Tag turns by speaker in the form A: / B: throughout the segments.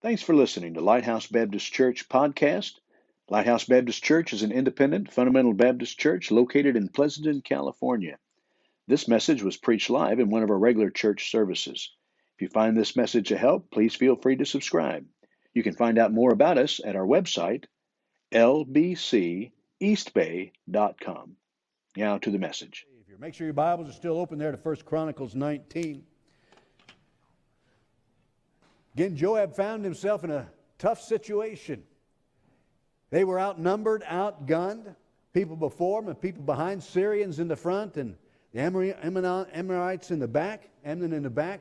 A: Thanks for listening to Lighthouse Baptist Church podcast. Lighthouse Baptist Church is an independent, fundamental Baptist church located in Pleasanton, California. This message was preached live in one of our regular church services. If you find this message a help, please feel free to subscribe. You can find out more about us at our website, lbceastbay.com. Now to the message.
B: Make sure your Bibles are still open there to 1 Chronicles 19. Again, Joab found himself in a tough situation. They were outnumbered, outgunned. People before him and people behind, Syrians in the front and the Amorites in the back, Amnon in the back.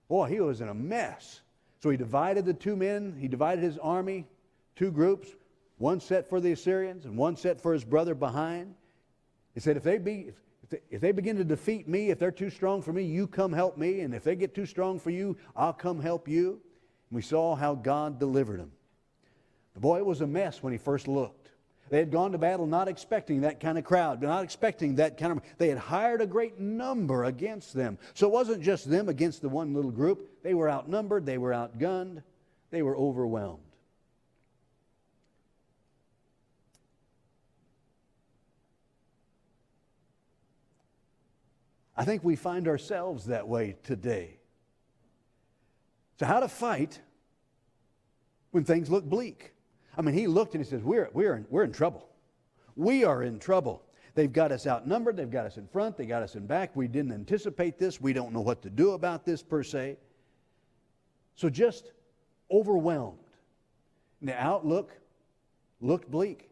B: Boy, he was in a mess. So he divided the two men. He divided his army, two groups, one set for the Assyrians and one set for his brother behind. He said, if they begin to defeat me, if they're too strong for me, you come help me. And if they get too strong for you, I'll come help you. And we saw how God delivered him. The boy, it was a mess when he first looked. They had gone to battle not expecting that kind of crowd, not expecting that kind of... They had hired a great number against them. So it wasn't just them against the one little group. They were outnumbered, they were outgunned, they were overwhelmed. I think we find ourselves that way today. So how to fight when things look bleak? I mean, he looked and he says, we're in trouble. We are in trouble. They've got us outnumbered. They've got us in front. They got us in back. We didn't anticipate this. We don't know what to do about this per se. So just overwhelmed. And the outlook looked bleak.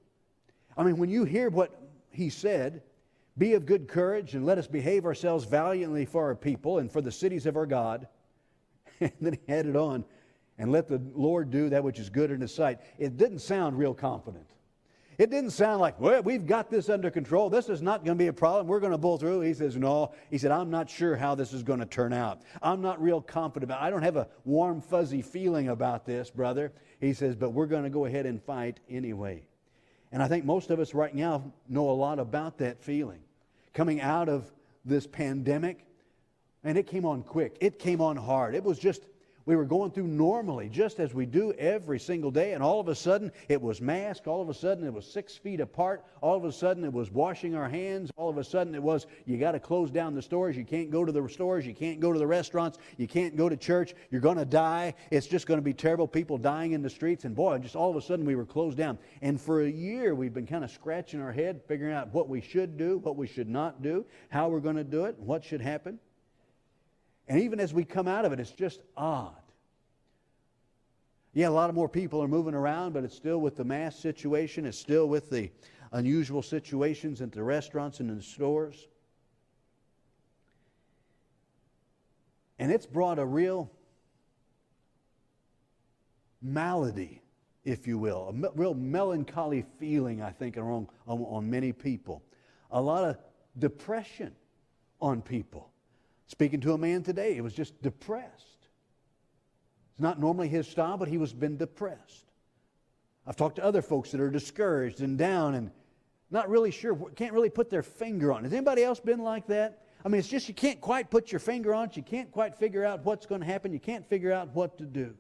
B: I mean, when you hear what he said, be of good courage and let us behave ourselves valiantly for our people and for the cities of our God. And then he added on, and let the Lord do that which is good in His sight. It didn't sound real confident. It didn't sound like, well, we've got this under control. This is not going to be a problem. We're going to pull through. He says, no. He said, I'm not sure how this is going to turn out. I'm not real confident about it. I don't have a warm, fuzzy feeling about this, brother. He says, but we're going to go ahead and fight anyway. And I think most of us right now know a lot about that feeling. Coming out of this pandemic, and it came on quick. It came on hard. It was just, we were going through normally, just as we do every single day, and all of a sudden it was mask. All of a sudden it was 6 feet apart. All of a sudden it was washing our hands. All of a sudden it was, you got to close down the stores. You can't go to the stores. You can't go to the restaurants. You can't go to church. You're going to die. It's just going to be terrible. People dying in the streets. And boy, just all of a sudden we were closed down. And for a year we've been kind of scratching our head, figuring out what we should do, what we should not do, how we're going to do it, what should happen. And even as we come out of it, it's just odd. Yeah, a lot of more people are moving around, but it's still with the mass situation. It's still with the unusual situations at the restaurants and in the stores. And it's brought a real malady, if you will, a real melancholy feeling, I think, on many people. A lot of depression on people. Speaking to a man today, he was just depressed. It's not normally his style, but he was been depressed. I've talked to other folks that are discouraged and down and not really sure, can't really put their finger on it. Has anybody else been like that? I mean, it's just you can't quite put your finger on it. You can't quite figure out what's going to happen. You can't figure out what to do.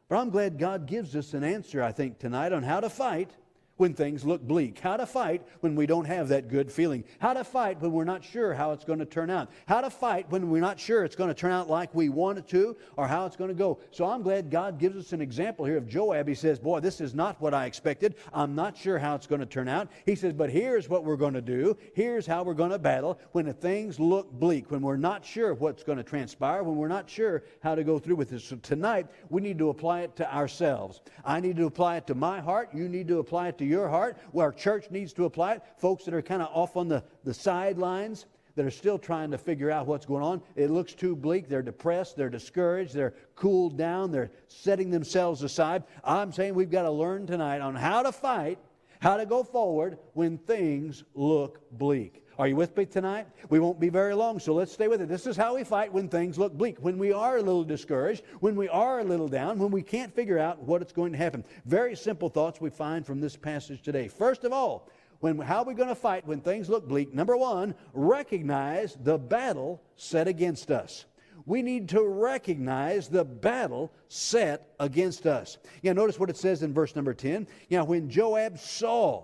B: But I'm glad God gives us an answer, I think, tonight on how to fight when things look bleak. How to fight when we don't have that good feeling. How to fight when we're not sure how it's going to turn out. How to fight when we're not sure it's going to turn out like we want it to or how it's going to go. So I'm glad God gives us an example here of Joab. He says, boy, this is not what I expected. I'm not sure how it's going to turn out. He says, but here's what we're going to do. Here's how we're going to battle when the things look bleak, when we're not sure what's going to transpire, when we're not sure how to go through with this. So tonight, we need to apply it to ourselves. I need to apply it to my heart. You need to apply it to your heart. Where our church needs to apply it. Folks that are kind of off on the sidelines that are still trying to figure out what's going on. It looks too bleak. They're depressed. They're discouraged. They're cooled down. They're setting themselves aside. I'm saying we've got to learn tonight on how to fight, how to go forward when things look bleak. Are you with me tonight? We won't be very long, so let's stay with it. This is how we fight when things look bleak, when we are a little discouraged, when we are a little down, when we can't figure out what is going to happen. Very simple thoughts we find from this passage today. First of all, how are we going to fight when things look bleak? Number one, recognize the battle set against us. we need to recognize the battle set against us. Notice what it says in verse number 10. When Joab saw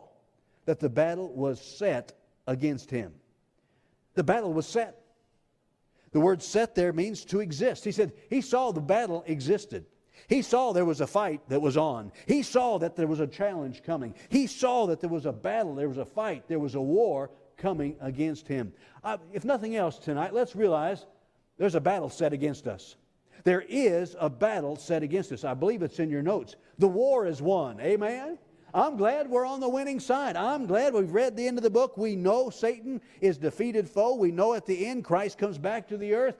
B: that the battle was set against him. The battle was set. The word set there means to exist. He said he saw the battle existed. He saw there was a fight that was on. He saw that there was a challenge coming. He saw that there was a battle, there was a fight, there was a war coming against him. If nothing else tonight, let's realize there's a battle set against us. There is a battle set against us. I believe it's in your notes. The war is won. Amen? I'm glad we're on the winning side. I'm glad we've read the end of the book. We know Satan is defeated foe. We know at the end Christ comes back to the earth.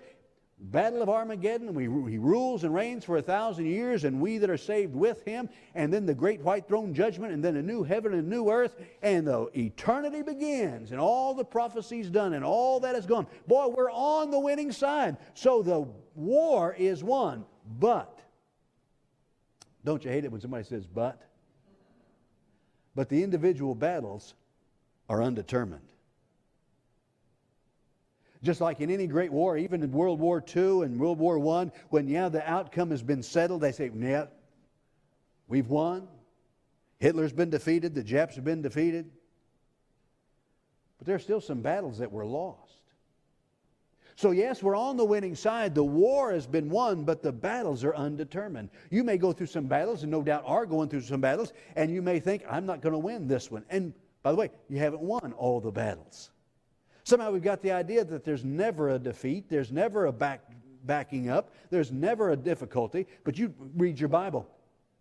B: Battle of Armageddon. He rules and reigns for 1,000 years, and we that are saved with him. And then the great white throne judgment, and then a new heaven and a new earth. And the eternity begins, and all the prophecies done, and all that is gone. Boy, we're on the winning side. So the war is won. But, don't you hate it when somebody says but? But the individual battles are undetermined. Just like in any great war, even in World War II and World War I, when the outcome has been settled, they say, yeah, we've won. Hitler's been defeated. The Japs have been defeated. But there are still some battles that were lost. So yes, we're on the winning side. The war has been won, but the battles are undetermined. You may go through some battles, and no doubt are going through some battles, and you may think, I'm not going to win this one. And by the way, you haven't won all the battles. Somehow we've got the idea that there's never a defeat, there's never a backing up, there's never a difficulty, but you read your Bible.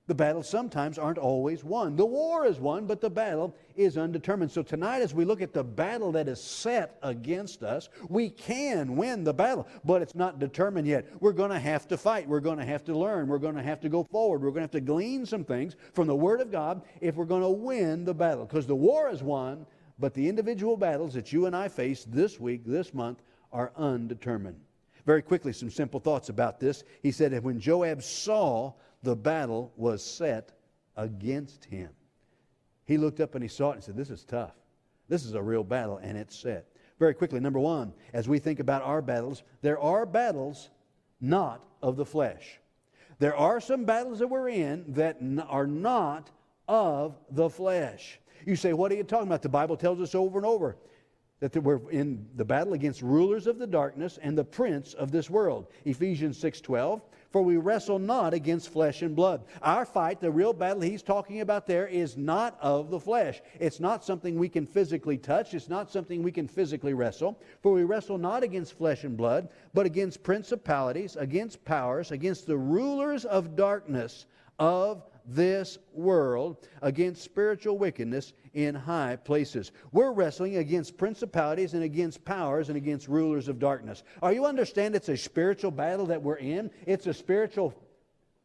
B: The battles sometimes aren't always won. The war is won, but the battle is undetermined. So tonight, as we look at the battle that is set against us, we can win the battle, but it's not determined yet. We're going to have to fight. We're going to have to learn. We're going to have to go forward. We're going to have to glean some things from the Word of God if we're going to win the battle. Because the war is won, but the individual battles that you and I face this week, this month, are undetermined. Very quickly, some simple thoughts about this. He said that when Joab saw the battle was set against him, he looked up and he saw it and said, this is tough. This is a real battle, and it's set. Very quickly, number one, as we think about our battles, there are battles not of the flesh. There are some battles that we're in that are not of the flesh. You say, what are you talking about? The Bible tells us over and over that we're in the battle against rulers of the darkness and the prince of this world. Ephesians 6:12, for we wrestle not against flesh and blood. Our fight, the real battle he's talking about there, is not of the flesh. It's not something we can physically touch. It's not something we can physically wrestle. For we wrestle not against flesh and blood, but against principalities, against powers, against the rulers of darkness of this world, against spiritual wickedness in high places. We're wrestling against principalities and against powers and against rulers of darkness. Are you understand it's a spiritual battle that we're in? It's a spiritual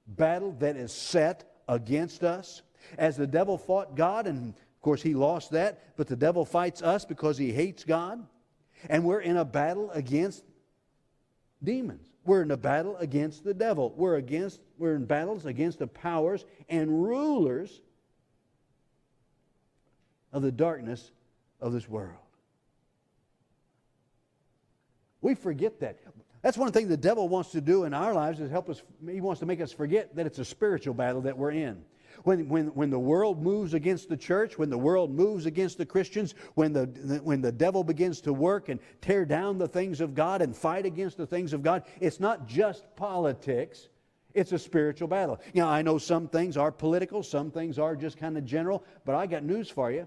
B: battle that is set against us. As the devil fought God, and of course he lost that, but the devil fights us because he hates God. And we're in a battle against demons. We're in a battle against the devil. We're in battles against the powers and rulers of the darkness of this world. We forget that. That's one thing the devil wants to do in our lives is help us. He wants to make us forget that it's a spiritual battle that we're in. When the world moves against the church, when the world moves against the Christians, when the devil begins to work and tear down the things of God and fight against the things of God, it's not just politics. It's a spiritual battle. I know some things are political, some things are just kind of general, but I got news for you.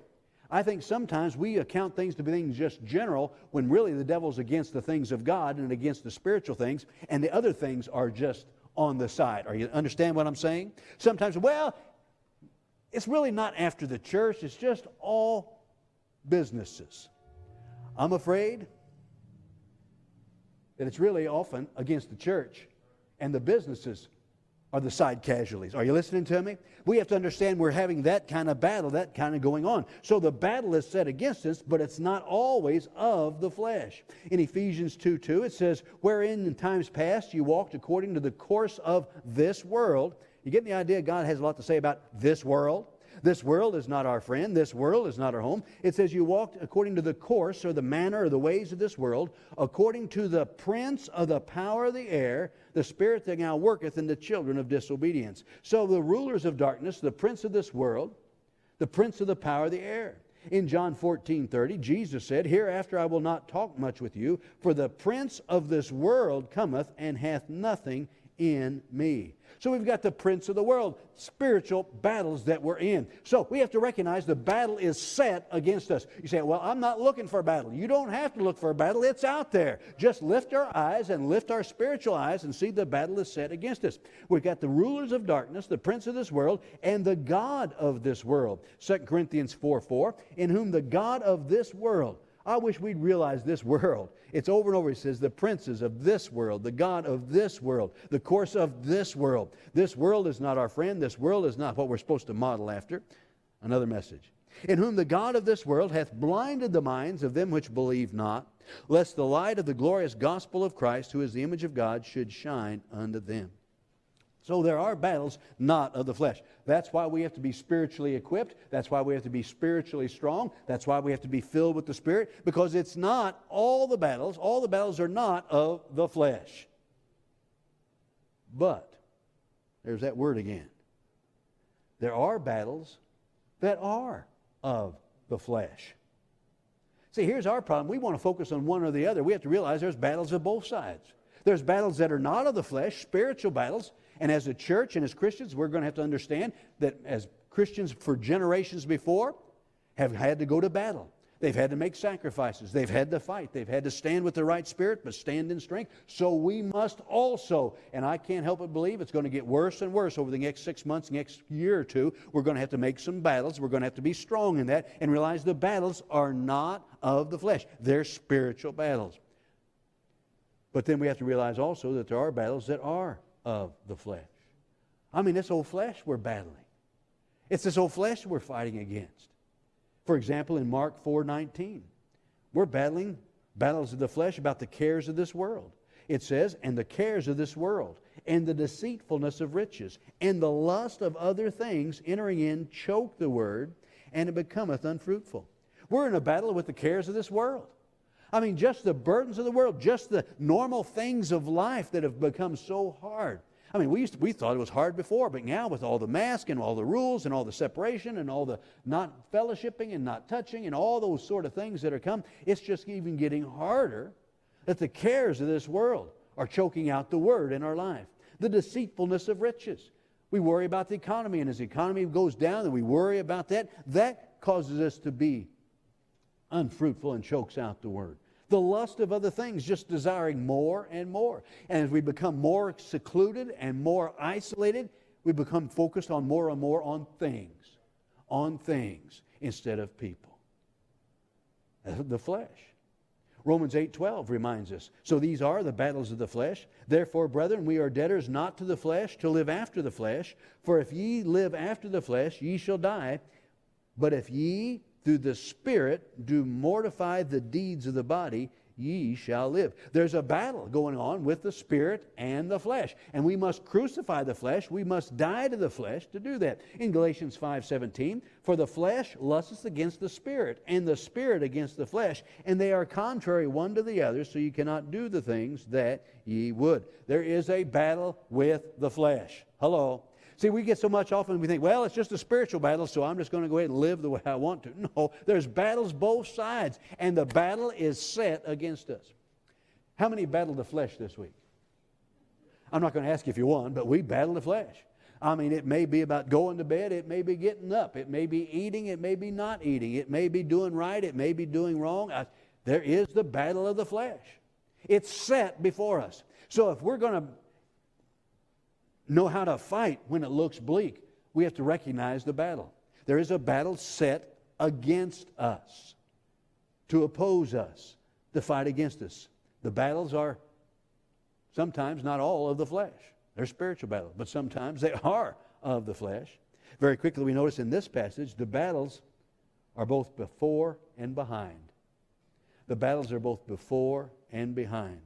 B: I think sometimes we account things to be things just general when really the devil's against the things of God and against the spiritual things, and the other things are just on the side. Are you understand what I'm saying? Sometimes, it's really not after the church. It's just all businesses. I'm afraid that it's really often against the church, and the businesses are the side casualties. Are you listening to me? We have to understand we're having that kind of battle, that kind of going on. So the battle is set against us, but it's not always of the flesh. In Ephesians 2:2, it says, wherein in times past you walked according to the course of this world. You get the idea? God has a lot to say about this world. This world is not our friend. This world is not our home. It says you walked according to the course or the manner or the ways of this world, according to the prince of the power of the air, the spirit that now worketh in the children of disobedience. So the rulers of darkness, the prince of this world, the prince of the power of the air. In John 14:30, Jesus said, Hereafter I will not talk much with you, for the prince of this world cometh and hath nothing in me. So we've got the prince of the world, spiritual battles that we're in. So we have to recognize the battle is set against us. You say, well, I'm not looking for a battle. You don't have to look for a battle. It's out there. Just lift our eyes and lift our spiritual eyes and see the battle is set against us. We've got the rulers of darkness, the prince of this world, and the god of this world. 2 Corinthians 4:4, in whom the god of this world. I wish we'd realize this world. It's over and over. He says the princes of this world, the god of this world, the course of this world. This world is not our friend. This world is not what we're supposed to model after. Another message. In whom the god of this world hath blinded the minds of them which believe not, lest the light of the glorious gospel of Christ, who is the image of God, should shine unto them. So there are battles not of the flesh. That's why we have to be spiritually equipped. That's why we have to be spiritually strong. That's why we have to be filled with the Spirit, because it's not all the battles. All the battles are not of the flesh. But, there's that word again. There are battles that are of the flesh. See, here's our problem. We want to focus on one or the other. We have to realize there's battles of both sides. There's battles that are not of the flesh, spiritual battles. And as a church and as Christians, we're going to have to understand that as Christians for generations before have had to go to battle. They've had to make sacrifices. They've had to fight. They've had to stand with the right spirit, but stand in strength. So we must also, and I can't help but believe it's going to get worse and worse over the next 6 months, next year or two. We're going to have to make some battles. We're going to have to be strong in that and realize the battles are not of the flesh. They're spiritual battles. But then we have to realize also that there are battles that are of the flesh. I mean, this old flesh we're battling. It's this old flesh we're fighting against. For example, in Mark 4:19, we're battling battles of the flesh about the cares of this world. It says, and the cares of this world, and the deceitfulness of riches, and the lust of other things entering in choke the word, and it becometh unfruitful. We're in a battle with the cares of this world. I mean, just the burdens of the world, just the normal things of life that have become so hard. I mean, we thought it was hard before, but now with all the masks and all the rules and all the separation and all the not fellowshipping and not touching and all those sort of things that are come, it's just even getting harder that the cares of this world are choking out the word in our life. The deceitfulness of riches. We worry about the economy, and as the economy goes down and we worry about that, that causes us to be unfruitful and chokes out the word. The lust of other things, just desiring more and more. And as we become more secluded and more isolated, we become focused on more and more on things instead of people. The flesh. Romans 8:12 reminds us, so these are the battles of the flesh. Therefore, brethren, we are debtors not to the flesh, to live after the flesh. For if ye live after the flesh, ye shall die. But if ye through the Spirit do mortify the deeds of the body, ye shall live. There's a battle going on with the Spirit and the flesh. And we must crucify the flesh. We must die to the flesh to do that. In Galatians 5:17, for the flesh lusteth against the Spirit, and the Spirit against the flesh, and they are contrary one to the other, so you cannot do the things that ye would. There is a battle with the flesh. Hello. See, we get so much often we think, well, it's just a spiritual battle, so I'm just going to go ahead and live the way I want to. No, there's battles both sides, and the battle is set against us. How many battled the flesh this week? I'm not going to ask you if you won, but we battled the flesh. I mean, it may be about going to bed, it may be getting up, it may be eating, it may be not eating, it may be doing right, it may be doing wrong. There is the battle of the flesh. It's set before us. So if we're going to know how to fight when it looks bleak, we have to recognize the battle. There is a battle set against us, to oppose us, to fight against us. The battles are sometimes not all of the flesh. They're spiritual battles, but sometimes they are of the flesh. Very quickly we notice in this passage the battles are both before and behind. The battles are both before and behind.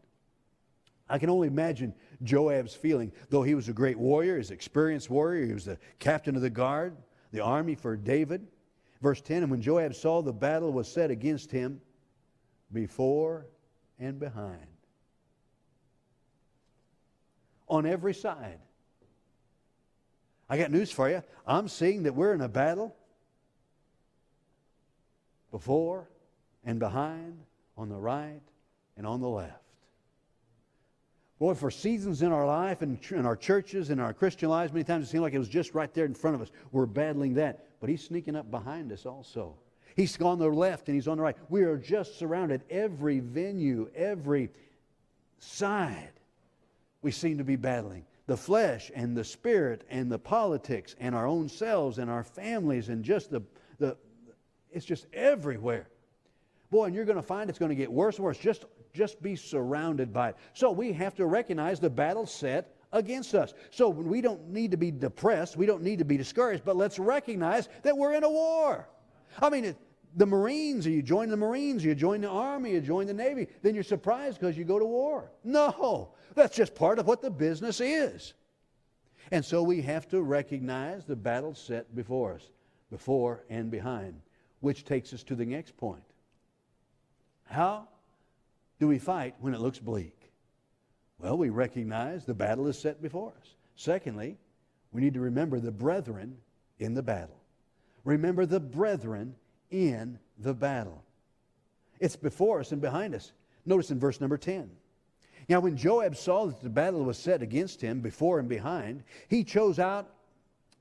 B: I can only imagine Joab's feeling, though he was a great warrior, he was an experienced warrior, he was the captain of the guard. the army for David. Verse 10, and when Joab saw the battle was set against him, before and behind, on every side. I got news for you. I'm seeing that we're in a battle before and behind, on the right and on the left. Boy, for seasons in our life and in our churches and our Christian lives, many times it seemed like it was just right there in front of us. We're battling that. But he's sneaking up behind us also. He's on the left and he's on the right. We are just surrounded. Every venue, every side, we seem to be battling. The flesh and the spirit and the politics and our own selves and our families and just it's just everywhere. Boy, and you're going to find it's going to get worse and worse. Just be surrounded by it. So we have to recognize the battle set against us. So we don't need to be depressed. We don't need to be discouraged. But let's recognize that we're in a war. I mean, the Marines, or you join the Marines, or you join the Army, you join the Navy, then you're surprised because you go to war. No, that's just part of what the business is. And so we have to recognize the battle set before us, before and behind, which takes us to the next point. How do we fight when it looks bleak? Well, we recognize the battle is set before us. Secondly, we need to remember the brethren in the battle. Remember the brethren in the battle. It's before us and behind us. Notice in verse number 10. Now, when Joab saw that the battle was set against him before and behind, he chose out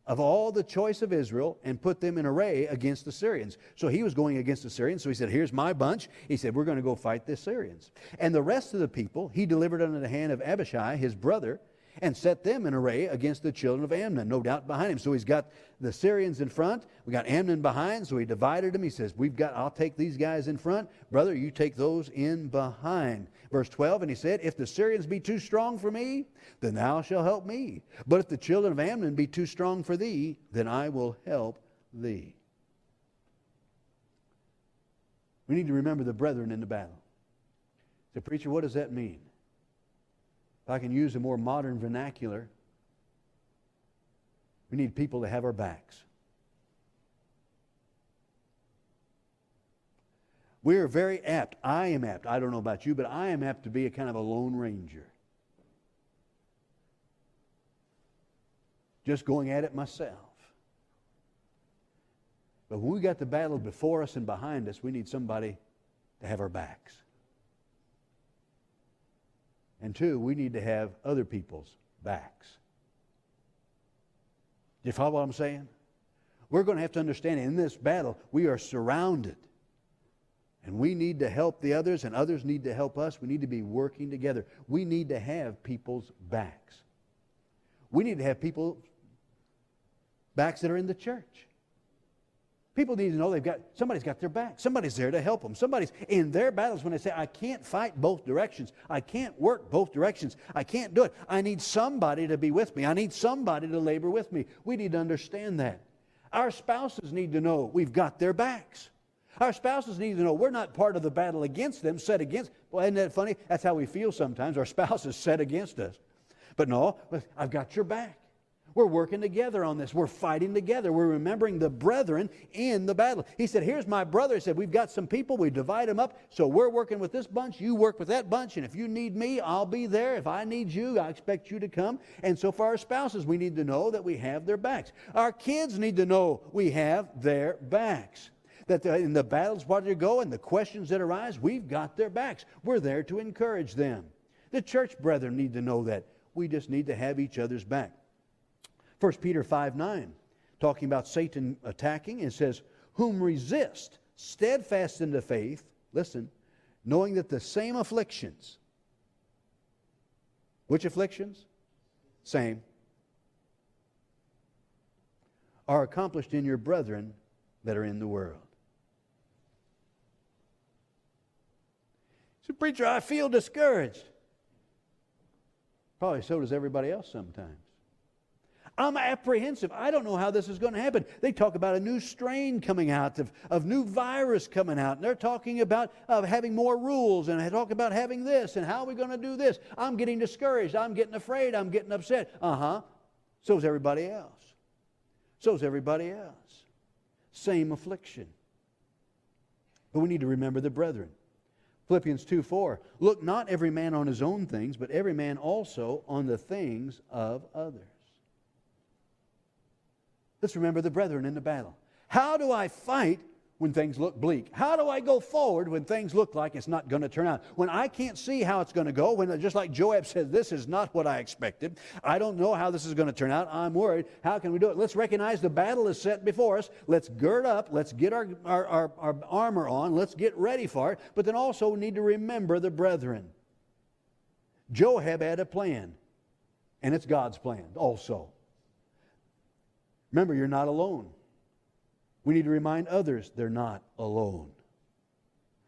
B: of all the choice of Israel and put them in array against the Syrians. So he was going against the Syrians. So he said, here's my bunch. He said, we're going to go fight the Syrians. And the rest of the people he delivered under the hand of Abishai, his brother, and set them in array against the children of Amnon, no doubt behind him. So he's got the Syrians in front. We got Amnon behind. So he divided them. He says, I'll take these guys in front. Brother, you take those in behind. Verse 12, and he said, if the Syrians be too strong for me, then thou shalt help me. But if the children of Amnon be too strong for thee, then I will help thee. We need to remember the brethren in the battle. So, preacher, what does that mean? If I can use a more modern vernacular, we need people to have our backs. We're very apt, I am apt, I don't know about you, but I am apt to be a kind of a lone ranger. Just going at it myself. But when we got the battle before us and behind us, we need somebody to have our backs. And two, we need to have other people's backs. Do you follow what I'm saying? We're going to have to understand in this battle, we are surrounded. And we need to help the others, and others need to help us. We need to be working together. We need to have people's backs. We need to have people's backs that are in the church. People need to know somebody's got their back. Somebody's there to help them. Somebody's in their battles when they say, I can't fight both directions. I can't work both directions. I can't do it. I need somebody to be with me. I need somebody to labor with me. We need to understand that. Our spouses need to know we've got their backs. Our spouses need to know we're not part of the battle against them, set against. Well, isn't that funny? That's how we feel sometimes. Our spouse is set against us. But no, I've got your back. We're working together on this. We're fighting together. We're remembering the brethren in the battle. He said, here's my brother. He said, we've got some people. We divide them up. So we're working with this bunch. You work with that bunch. And if you need me, I'll be there. If I need you, I expect you to come. And so for our spouses, we need to know that we have their backs. Our kids need to know we have their backs. That in the battles where they go and the questions that arise, we've got their backs. We're there to encourage them. The church brethren need to know that. We just need to have each other's back. 1 Peter 5:9, talking about Satan attacking, it says, whom resist, steadfast in the faith, listen, knowing that the same afflictions, which afflictions? Same, are accomplished in your brethren that are in the world. So, preacher, I feel discouraged. Probably so does everybody else sometimes. I'm apprehensive. I don't know how this is going to happen. They talk about a new strain coming out, of new virus coming out. And they're talking about having more rules. And they talk about having this. And how are we going to do this? I'm getting discouraged. I'm getting afraid. I'm getting upset. So is everybody else. So's everybody else. Same affliction. But we need to remember the brethren. Philippians 2:4, look not every man on his own things, but every man also on the things of others. Let's remember the brethren in the battle. How do I fight when things look bleak? How do I go forward when things look like it's not going to turn out? When I can't see how it's going to go, when just like Joab said, this is not what I expected. I don't know how this is going to turn out. I'm worried. How can we do it? Let's recognize the battle is set before us. Let's gird up. Let's get our armor on. Let's get ready for it. But then also we need to remember the brethren. Joab had a plan, and it's God's plan also. Remember, you're not alone. We need to remind others they're not alone.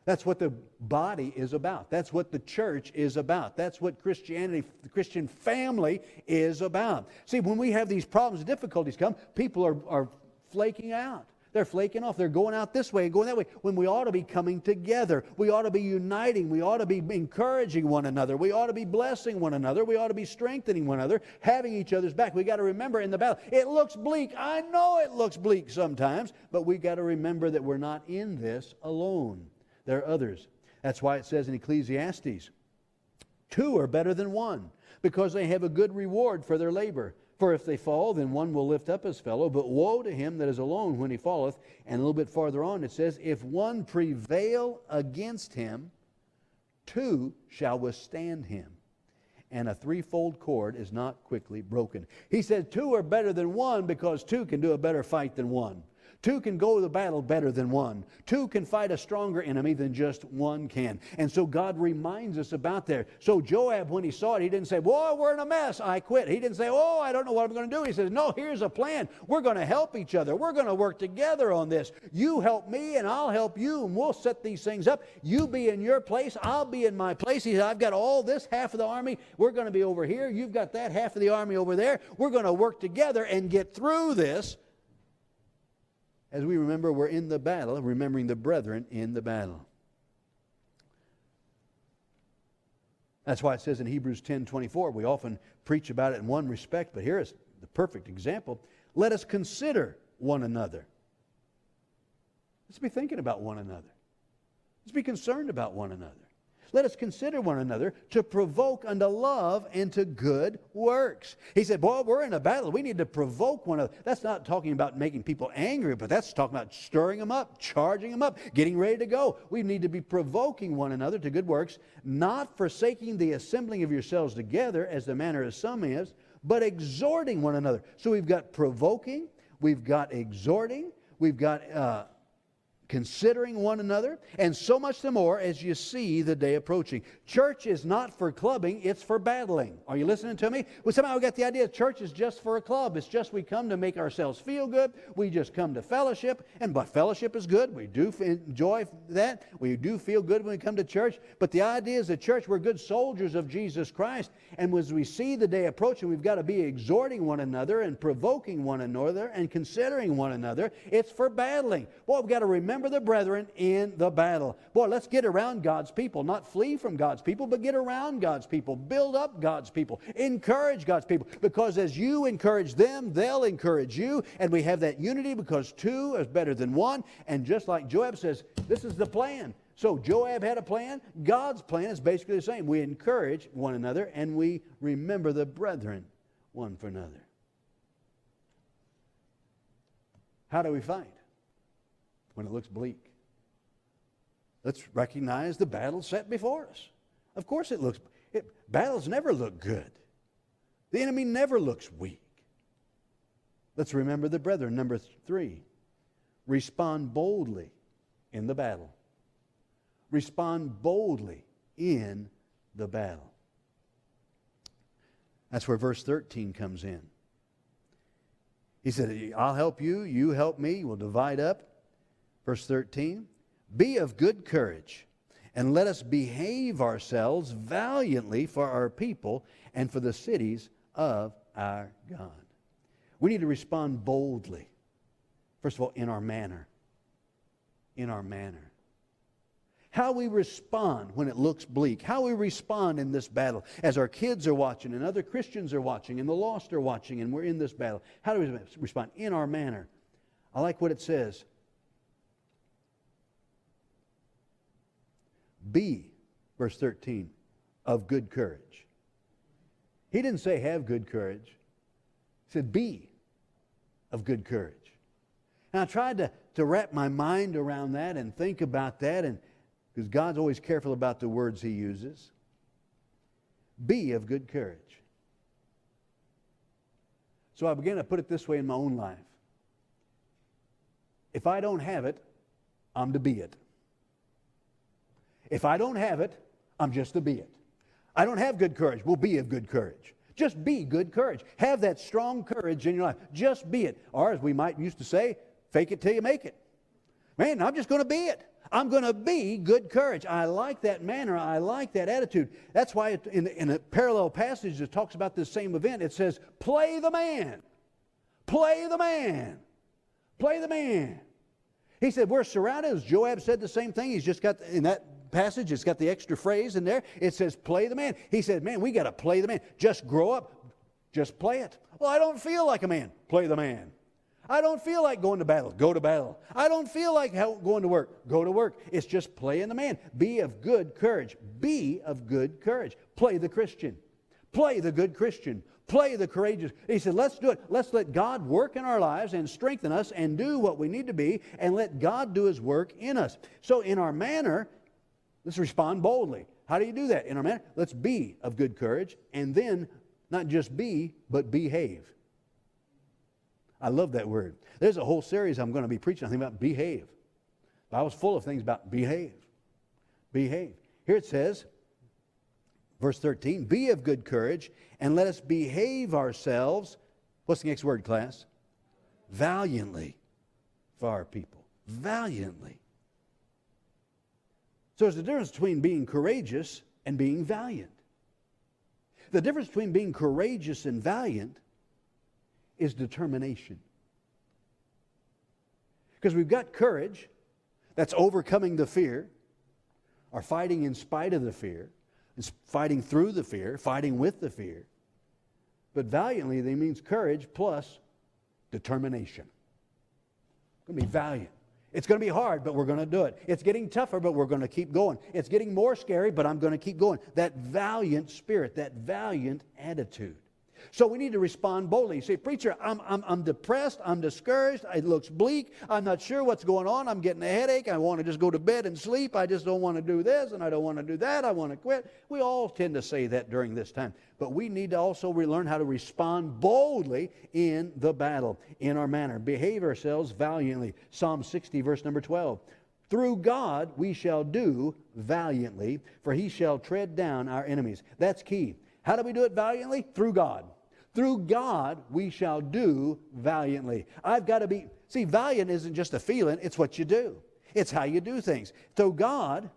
B: That's what the body is about. That's what the church is about. That's what Christianity, the Christian family is about. See, when we have these problems and difficulties come, people are flaking out. They're flaking off. They're going out this way and going that way, when we ought to be coming together. We ought to be uniting. We ought to be encouraging one another. We ought to be blessing one another. We ought to be strengthening one another, having each other's back. We got to remember in the battle, it looks bleak. I know it looks bleak sometimes, but we got to remember that we're not in this alone. There are others. That's why it says in Ecclesiastes, 2 are better than 1, because they have a good reward for their labor. For if they fall, then one will lift up his fellow, but woe to him that is alone when he falleth. And a little bit farther on it says, if one prevail against him, 2 shall withstand him. And a threefold cord is not quickly broken. He said 2 are better than 1 because 2 can do a better fight than 1. 2 can go to the battle better than 1. 2 can fight a stronger enemy than just 1 can. And so God reminds us about that. So Joab, when he saw it, he didn't say, "Boy, we're in a mess, I quit." He didn't say, "Oh, I don't know what I'm going to do." He says, "No, here's a plan. We're going to help each other. We're going to work together on this. You help me and I'll help you, and we'll set these things up. You be in your place, I'll be in my place." He said, "I've got all this half of the army. We're going to be over here. You've got that half of the army over there. We're going to work together and get through this." As we remember, we're in the battle, remembering the brethren in the battle. That's why it says in Hebrews 10:24, we often preach about it in one respect, but here is the perfect example. Let us consider one another. Let's be thinking about one another. Let's be concerned about one another. Let us consider one another to provoke unto love and to good works. He said, boy, we're in a battle. We need to provoke one another. That's not talking about making people angry, but that's talking about stirring them up, charging them up, getting ready to go. We need to be provoking one another to good works, not forsaking the assembling of yourselves together, as the manner of some is, but exhorting one another. So we've got provoking, we've got exhorting, we've got considering one another, and so much the more as you see the day approaching. Church is not for clubbing, it's for battling. Are you listening to me? Well, somehow we got the idea church is just for a club. It's just we come to make ourselves feel good. We just come to fellowship, but fellowship is good. We do enjoy that. We do feel good when we come to church. But the idea is that church, we're good soldiers of Jesus Christ, and as we see the day approaching, we've got to be exhorting one another and provoking one another and considering one another. It's for battling. Well, we've got to remember the brethren in the battle. Boy, let's get around God's people. Not flee from God's people, but get around God's people. Build up God's people. Encourage God's people. Because as you encourage them, they'll encourage you. And we have that unity because 2 is better than 1. And just like Joab says, this is the plan. So Joab had a plan. God's plan is basically the same. We encourage one another and we remember the brethren one for another. How do we fight when it looks bleak? Let's recognize the battle set before us. Of course battles never look good. The enemy never looks weak. Let's remember the brethren. Number 3, respond boldly in the battle. Respond boldly in the battle. That's where verse 13 comes in. He said, I'll help you, you help me, we'll divide up. Verse 13, be of good courage, and let us behave ourselves valiantly for our people and for the cities of our God. We need to respond boldly. First of all, in our manner. In our manner. How we respond when it looks bleak. How we respond in this battle. As our kids are watching and other Christians are watching and the lost are watching and we're in this battle. How do we respond? In our manner. I like what it says. Be, verse 13, of good courage. He didn't say have good courage. He said be of good courage. And I tried to wrap my mind around that and think about that, and because God's always careful about the words He uses. Be of good courage. So I began to put it this way in my own life. If I don't have it, I'm to be it. If I don't have it, I'm just to be it. I don't have good courage. Well, be of good courage. Just be good courage. Have that strong courage in your life. Just be it. Or as we might used to say, fake it till you make it. Man, I'm just going to be it. I'm going to be good courage. I like that manner. I like that attitude. That's why in a parallel passage that talks about this same event, it says, play the man. Play the man. Play the man. He said, we're surrounded. As Joab said the same thing. He's just got, in that passage, it's got the extra phrase in there. It says, play the man. He said, man, we got to play the man. Just grow up. Just play it. Well, I don't feel like a man. Play the man. I don't feel like going to battle. Go to battle. I don't feel like going to work. Go to work. It's just playing the man. Be of good courage. Be of good courage. Play the Christian. Play the good Christian. Play the courageous. He said, let's do it. Let's let God work in our lives and strengthen us and do what we need to be, and let God do His work in us. So in our manner, let's respond boldly. How do you do that? In our manner, let's be of good courage, and then not just be, but behave. I love that word. There's a whole series I'm going to be preaching, I think, about behave. The Bible's full of things about behave. Behave. Here it says, verse 13, be of good courage, and let us behave ourselves. What's the next word, class? Valiantly for our people. Valiantly. So there's a difference between being courageous and being valiant. The difference between being courageous and valiant is determination. Because we've got courage, that's overcoming the fear, or fighting in spite of the fear, fighting through the fear, fighting with the fear. But valiantly, that means courage plus determination. It's going to be valiant. It's going to be hard, but we're going to do it. It's getting tougher, but we're going to keep going. It's getting more scary, but I'm going to keep going. That valiant spirit, that valiant attitude. So we need to respond boldly. You say, preacher, I'm depressed, I'm discouraged, it looks bleak, I'm not sure what's going on, I'm getting a headache, I want to just go to bed and sleep, I just don't want to do this, and I don't want to do that, I want to quit. We all tend to say that during this time. But we need to also relearn how to respond boldly in the battle, in our manner. Behave ourselves valiantly. Psalm 60, verse number 12. Through God we shall do valiantly, for He shall tread down our enemies. That's key. How do we do it valiantly? Through God. Through God we shall do valiantly. I've got to be... See, valiant isn't just a feeling, it's what you do. It's how you do things. Through God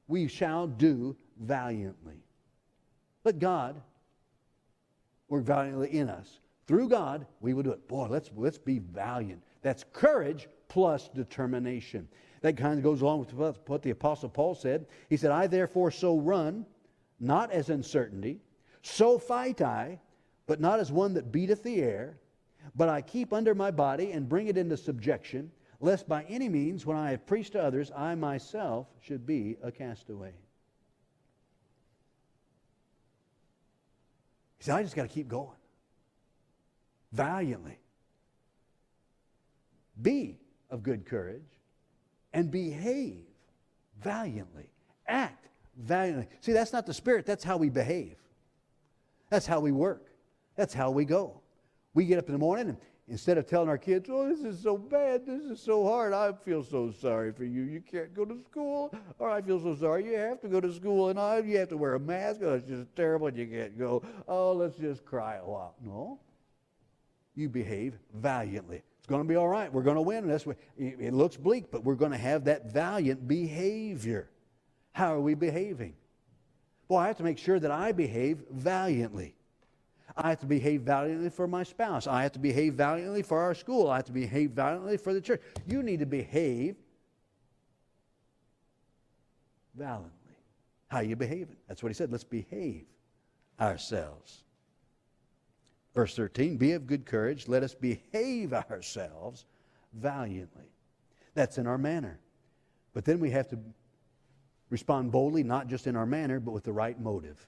B: we shall do valiantly. Let God work valiantly in us. Through God we will do it. Boy, let's be valiant. That's courage plus determination. That kind of goes along with what the Apostle Paul said. He said, I therefore so run, not as uncertainty, so fight I, but not as one that beateth the air, but I keep under my body and bring it into subjection, lest by any means, when I have preached to others, I myself should be a castaway. He said, I just got to keep going. Valiantly. Be of good courage and behave valiantly. Act valiantly. See, that's not the spirit, that's how we behave. That's how we work. That's how we go. We get up in the morning and instead of telling our kids, oh, this is so bad, this is so hard, I feel so sorry for you. You can't go to school. Or I feel so sorry, you have to go to school and you have to wear a mask. Oh, it's just terrible and you can't go. Oh, let's just cry a while. No. You behave valiantly. It's going to be all right. We're going to win. That's what, it looks bleak, but we're going to have that valiant behavior. How are we behaving? Well, I have to make sure that I behave valiantly. I have to behave valiantly for my spouse. I have to behave valiantly for our school. I have to behave valiantly for the church. You need to behave valiantly. How are you behaving? That's what he said. Let's behave ourselves. Verse 13, be of good courage. Let us behave ourselves valiantly. That's in our manner. But then we have to respond boldly, not just in our manner, but with the right motive.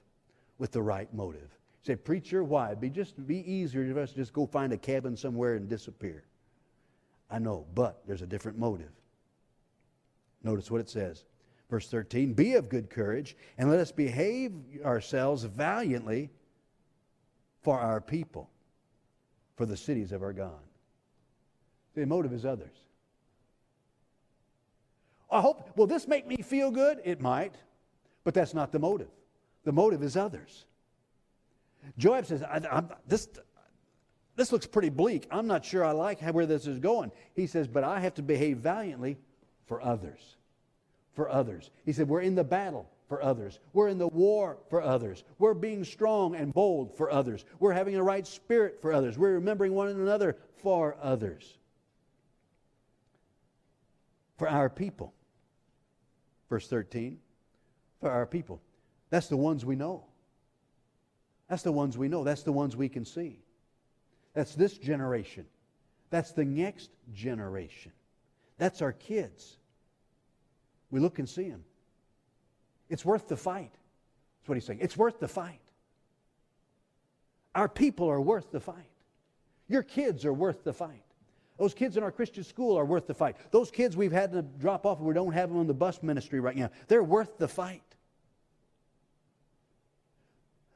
B: With the right motive. Say, preacher, why? It'd be easier for us to just go find a cabin somewhere and disappear. I know, but there's a different motive. Notice what it says. Verse 13, be of good courage, and let us behave ourselves valiantly for our people, for the cities of our God. The motive is others. I hope, will this make me feel good? It might, but that's not the motive. The motive is others. Joab says, this looks pretty bleak. I'm not sure I like where this is going. He says, but I have to behave valiantly for others. For others. He said, we're in the battle for others. We're in the war for others. We're being strong and bold for others. We're having the right spirit for others. We're remembering one another for others. For our people. Verse 13. For our people. That's the ones we know. That's the ones we know. That's the ones we can see. That's this generation. That's the next generation. That's our kids. We look and see them. It's worth the fight. That's what he's saying. It's worth the fight. Our people are worth the fight. Your kids are worth the fight. Those kids in our Christian school are worth the fight. Those kids we've had to drop off and we don't have them on the bus ministry right now, they're worth the fight.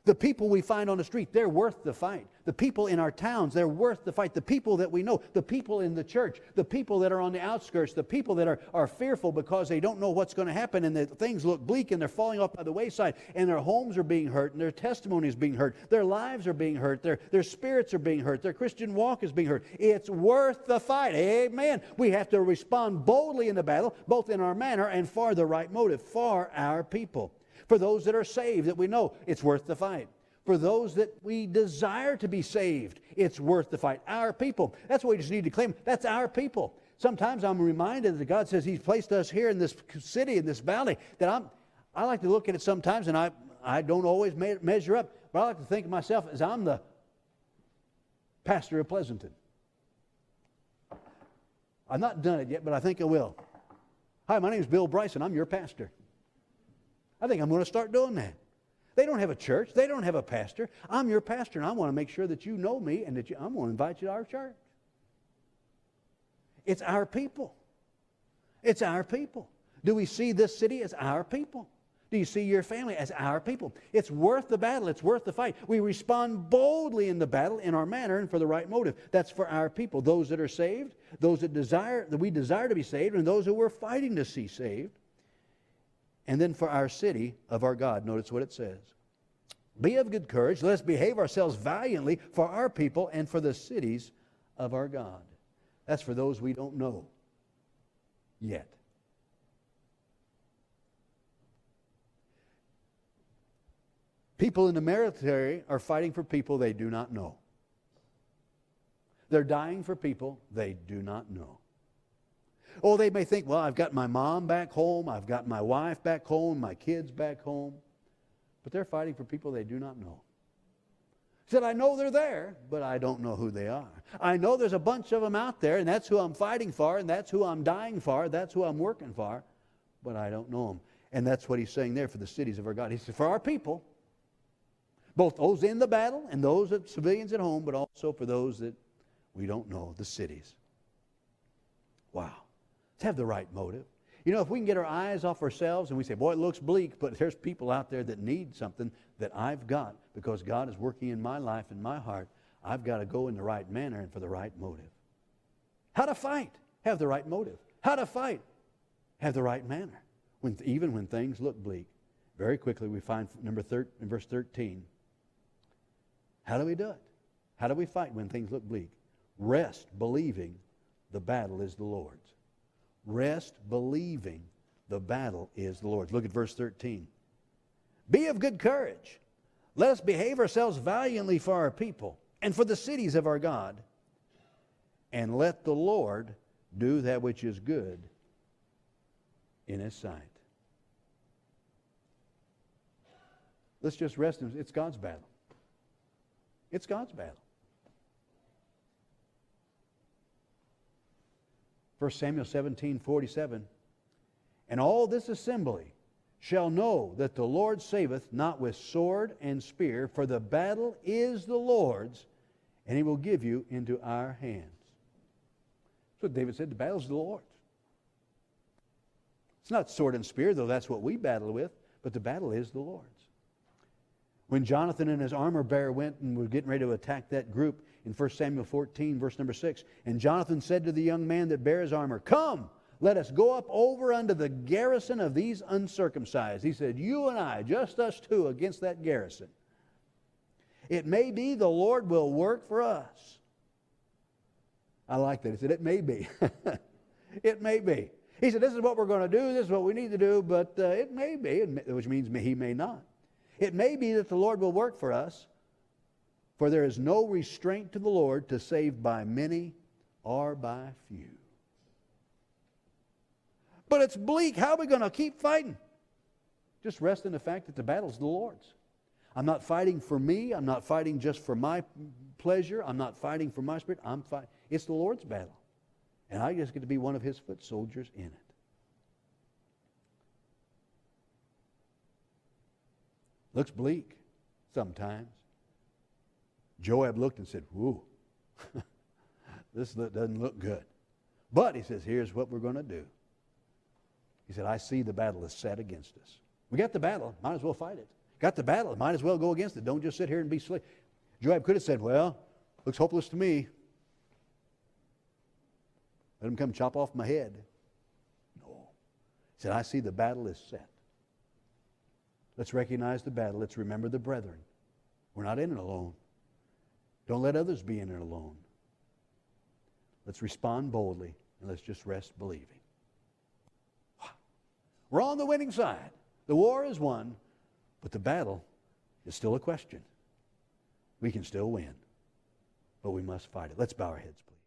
B: The people we find on the street, they're worth the fight. The people in our towns, they're worth the fight. The people that we know, the people in the church, the people that are on the outskirts, the people that are fearful because they don't know what's going to happen and that things look bleak and they're falling off by the wayside and their homes are being hurt and their testimony is being hurt. Their lives are being hurt. Their spirits are being hurt. Their Christian walk is being hurt. It's worth the fight. Amen. We have to respond boldly in the battle, both in our manner and for the right motive, for our people. For those that are saved, that we know, it's worth the fight. For those that we desire to be saved, it's worth the fight. Our people. That's what we just need to claim. That's our people. Sometimes I'm reminded that God says He's placed us here in this city, in this valley, that I like to look at it sometimes, and I don't always measure up, but I like to think of myself as I'm the pastor of Pleasanton. I've not done it yet, but I think I will. Hi, my name is Bill Bryson. I'm your pastor. I think I'm going to start doing that. They don't have a church. They don't have a pastor. I'm your pastor, and I want to make sure that you know me and that I'm going to invite you to our church. It's our people. It's our people. Do we see this city as our people? Do you see your family as our people? It's worth the battle. It's worth the fight. We respond boldly in the battle in our manner and for the right motive. That's for our people. Those that are saved, those that we desire to be saved, and those who we're fighting to see saved. And then for our city of our God, notice what it says. Be of good courage. Let us behave ourselves valiantly for our people and for the cities of our God. That's for those we don't know yet. People in the military are fighting for people they do not know. They're dying for people they do not know. Oh, they may think, well, I've got my mom back home, I've got my wife back home, my kids back home. But they're fighting for people they do not know. He said, I know they're there, but I don't know who they are. I know there's a bunch of them out there, and that's who I'm fighting for, and that's who I'm dying for, that's who I'm working for, but I don't know them. And that's what he's saying there for the cities of our God. He said, for our people, both those in the battle and those civilians at home, but also for those that we don't know, the cities. Wow. Let's have the right motive. You know, if we can get our eyes off ourselves and we say, boy, it looks bleak, but there's people out there that need something that I've got because God is working in my life and my heart, I've got to go in the right manner and for the right motive. How to fight? Have the right motive. How to fight? Have the right manner, even when things look bleak. Very quickly we find in verse 13. How do we do it? How do we fight when things look bleak? Rest, believing the battle is the Lord's. Rest, believing the battle is the Lord's. Look at verse 13. Be of good courage. Let us behave ourselves valiantly for our people and for the cities of our God. And let the Lord do that which is good in His sight. let's just rest in it's God's battle. It's God's battle. 1 Samuel 17:47. And all this assembly shall know that the Lord saveth not with sword and spear, for the battle is the Lord's, and He will give you into our hands. That's what David said, the battle is the Lord's. It's not sword and spear, though that's what we battle with, but the battle is the Lord's. When Jonathan and his armor bearer went and were getting ready to attack that group in 1 Samuel 14, verse number 6, and Jonathan said to the young man that bare his armor, Come, let us go up over unto the garrison of these uncircumcised. He said, you and I, just us two against that garrison. It may be the Lord will work for us. I like that. He said, it may be. It may be. He said, this is what we're going to do. This is what we need to do, but it may be, which means He may not. It may be that the Lord will work for us, for there is no restraint to the Lord to save by many or by few. But it's bleak. How are we going to keep fighting? Just rest in the fact that the battle's the Lord's. I'm not fighting for me. I'm not fighting just for my pleasure. I'm not fighting for my spirit. I'm fighting. It's the Lord's battle. And I just get to be one of His foot soldiers in it. Looks bleak sometimes. Joab looked and said, whoa, this doesn't look good. But he says, here's what we're going to do. He said, I see the battle is set against us. We got the battle, might as well fight it. Got the battle, might as well go against it. Don't just sit here and be slick. Joab could have said, well, looks hopeless to me. Let him come chop off my head. No. He said, I see the battle is set. Let's recognize the battle. Let's remember the brethren. We're not in it alone. Don't let others be in it alone. Let's respond boldly, and let's just rest believing. We're on the winning side. The war is won, but the battle is still a question. We can still win, but we must fight it. Let's bow our heads, please.